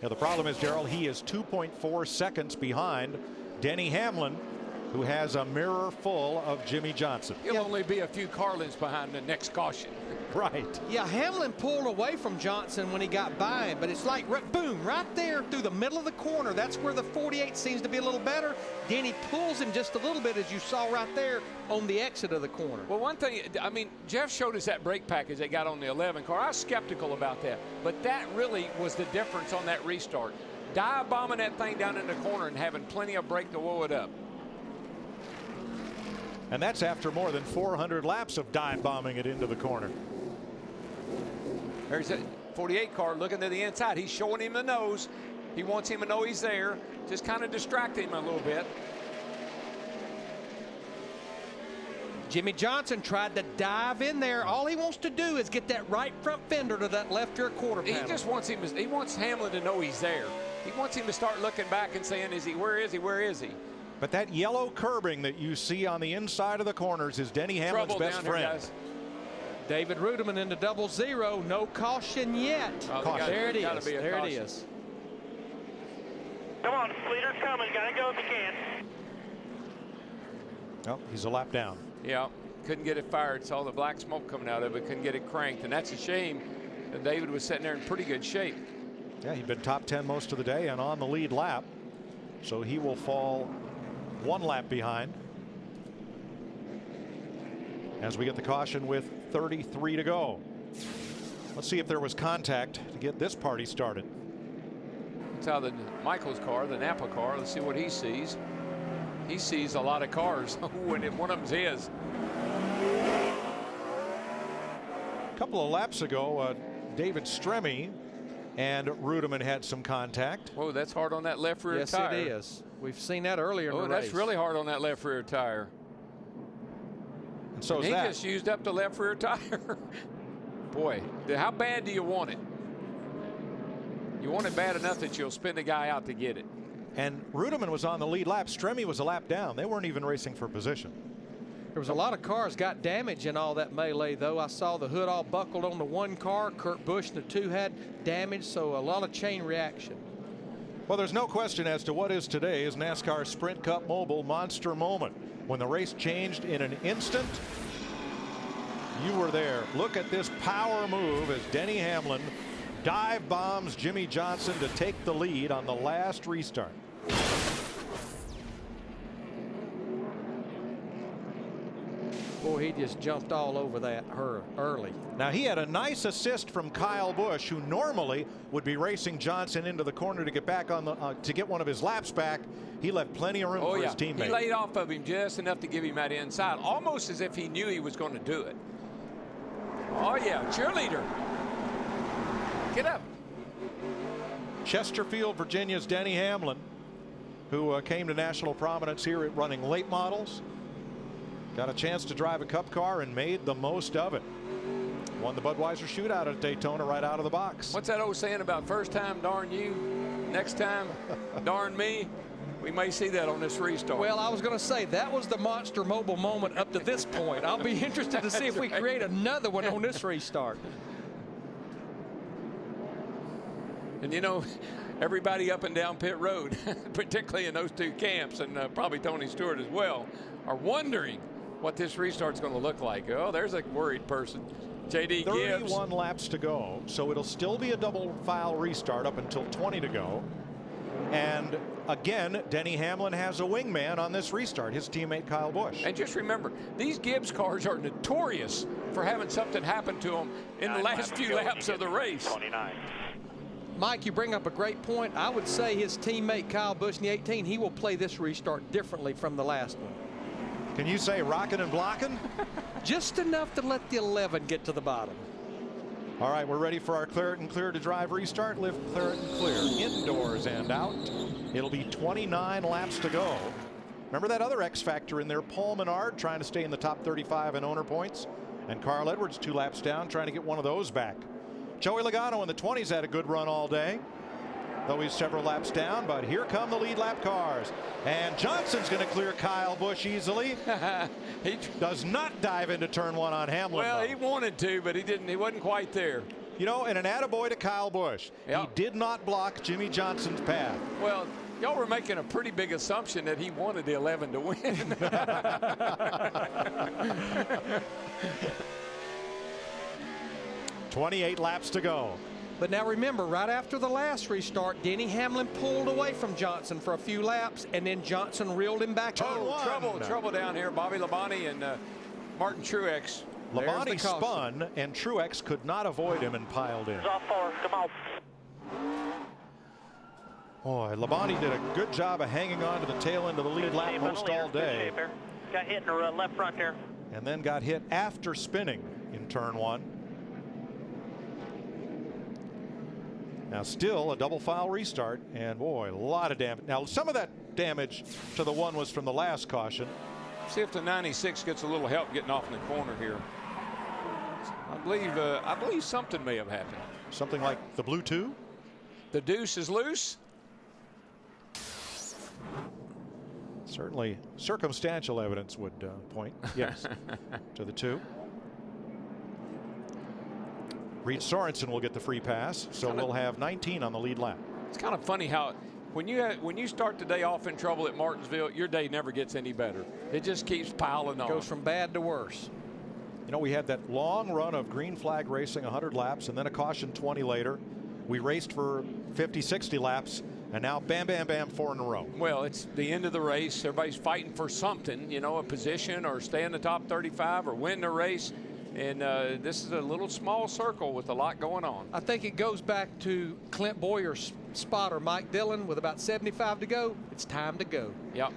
Yeah, the problem is, Darrell, he is 2.4 seconds behind Denny Hamlin, who has a mirror full of Jimmy Johnson. He'll only be a few car lengths behind the next caution. Right. Yeah, Hamlin pulled away from Johnson when he got by him, but it's like, boom, right there through the middle of the corner. That's where the 48 seems to be a little better. Denny pulls him just a little bit, as you saw right there on the exit of the corner. Well, one thing, I mean, Jeff showed us that brake package they got on the 11 car. I was skeptical about that, but that really was the difference on that restart. Dive bombing that thing down in the corner and having plenty of brake to whoa it up. And that's after more than 400 laps of dive bombing it into the corner. There's a 48 car looking to the inside. He's showing him the nose. He wants him to know he's there. Just kind of distract him a little bit. Jimmy Johnson tried to dive in there. All he wants to do is get that right front fender to that left rear quarter panel. He just wants he wants Hamlin to know he's there. He wants him to start looking back and saying, where is he, where is he? But that yellow curbing that you see on the inside of the corners is Denny Hamlin's best friend. David Ruderman into 00. No caution yet. Caution. There it is. There it is. Come on, leader's coming. Gotta go if you can. Oh, he's a lap down. Yeah, couldn't get it fired. Saw the black smoke coming out of it. Couldn't get it cranked, and that's a shame. David was sitting there in pretty good shape. Yeah, he'd been top 10 most of the day and on the lead lap, so he will fall one lap behind as we get the caution with 33 to go. Let's see if there was contact to get this party started. That's how the Michael's car, the Napa car, let's see what he sees. He sees a lot of cars when one of them's his. A couple of laps ago, David Stremme and Ruderman had some contact. Whoa, that's hard on that left rear tire. Yes, it is. We've seen that earlier in the race. That's really hard on that left rear tire. And so is he that. Just used up the left rear tire. Boy, how bad do you want it? You want it bad enough that you'll spin the guy out to get it. And Ruderman was on the lead lap. Stremme was a lap down. They weren't even racing for position. There was a lot of cars got damage in all that melee, though. I saw the hood all buckled on the one car. Kurt Busch, the two had damage, so a lot of chain reaction. Well, there's no question as to what is today's NASCAR Sprint Cup Mobile monster moment. When the race changed in an instant, you were there. Look at this power move as Denny Hamlin dive bombs Jimmy Johnson to take the lead on the last restart. Boy, he just jumped all over that early. Now, he had a nice assist from Kyle Busch, who normally would be racing Johnson into the corner to get back on the to get one of his laps back. He left plenty of room for his teammate. He laid off of him just enough to give him that inside, almost as if he knew he was going to do it. Oh yeah, cheerleader. Get up. Chesterfield, Virginia's Denny Hamlin, who came to national prominence here at running late models. Got a chance to drive a Cup car and made the most of it. Won the Budweiser shootout at Daytona right out of the box. What's that old saying about first time, darn you, next time, darn me? We may see that on this restart. Well, I was going to say that was the monster mobile moment up to this point. I'll be interested to see if we create another one on this restart. And you know, everybody up and down pit road, particularly in those two camps, and probably Tony Stewart as well, are wondering what this restart's going to look like. Oh, there's a worried person. JD Gibbs. 31 laps to go, so it'll still be a double file restart up until 20 to go. And again, Denny Hamlin has a wingman on this restart, his teammate Kyle Busch. And just remember, these Gibbs cars are notorious for having something happen to them in the last few laps of the race. 29. Mike, you bring up a great point. I would say his teammate Kyle Busch in the 18, he will play this restart differently from the last one. Can you say rocking and blocking? Just enough to let the 11 get to the bottom. All right, we're ready for our clear it and clear to drive restart. Lift, clear it and clear. Indoors and out. It'll be 29 laps to go. Remember that other X factor in there, Paul Menard, trying to stay in the top 35 in owner points. And Carl Edwards 2 laps down, trying to get one of those back. Joey Logano in the 20s had a good run all day, though he's several laps down. But here come the lead lap cars. And Johnson's going to clear Kyle Busch easily. He does not dive into turn 1 on Hamlin. Well, though. he wanted to, but he didn't. He wasn't quite there. You know, and an attaboy to Kyle Busch. Yep. He did not block Jimmy Johnson's path. Well, y'all were making a pretty big assumption that he wanted the 11 to win. 28 laps to go. But now remember, right after the last restart, Denny Hamlin pulled away from Johnson for a few laps, and then Johnson reeled him back. Trouble down here. Bobby Labonte and Martin Truex. Labonte spun, and Truex could not avoid him and piled in. Off 4, come on. Boy, Labonte did a good job of hanging on to the tail end of the lead lap most all day. Got hit in the left front there. And then got hit after spinning in turn 1. Now still a double file restart, and boy, a lot of damage. Now some of that damage to the one was from the last caution. See if the 96 gets a little help getting off in the corner here. I believe something may have happened. Something like the blue 2? The deuce is loose. Certainly circumstantial evidence would point, yes, to the 2. Reed Sorensen will get the free pass, so we'll have 19 on the lead lap. It's kind of funny how when you start the day off in trouble at Martinsville, your day never gets any better. It just keeps piling on. Goes from bad to worse. You know, we had that long run of green flag racing, 100 laps, and then a caution 20 later. We raced for 50, 60 laps, and now bam, bam, bam, 4 in a row. Well, it's the end of the race. Everybody's fighting for something, you know, a position or stay in the top 35 or win the race. And this is a little small circle with a lot going on. I think it goes back to Clint Boyer's spotter, Mike Dillon, with about 75 to go. It's time to go. Yep.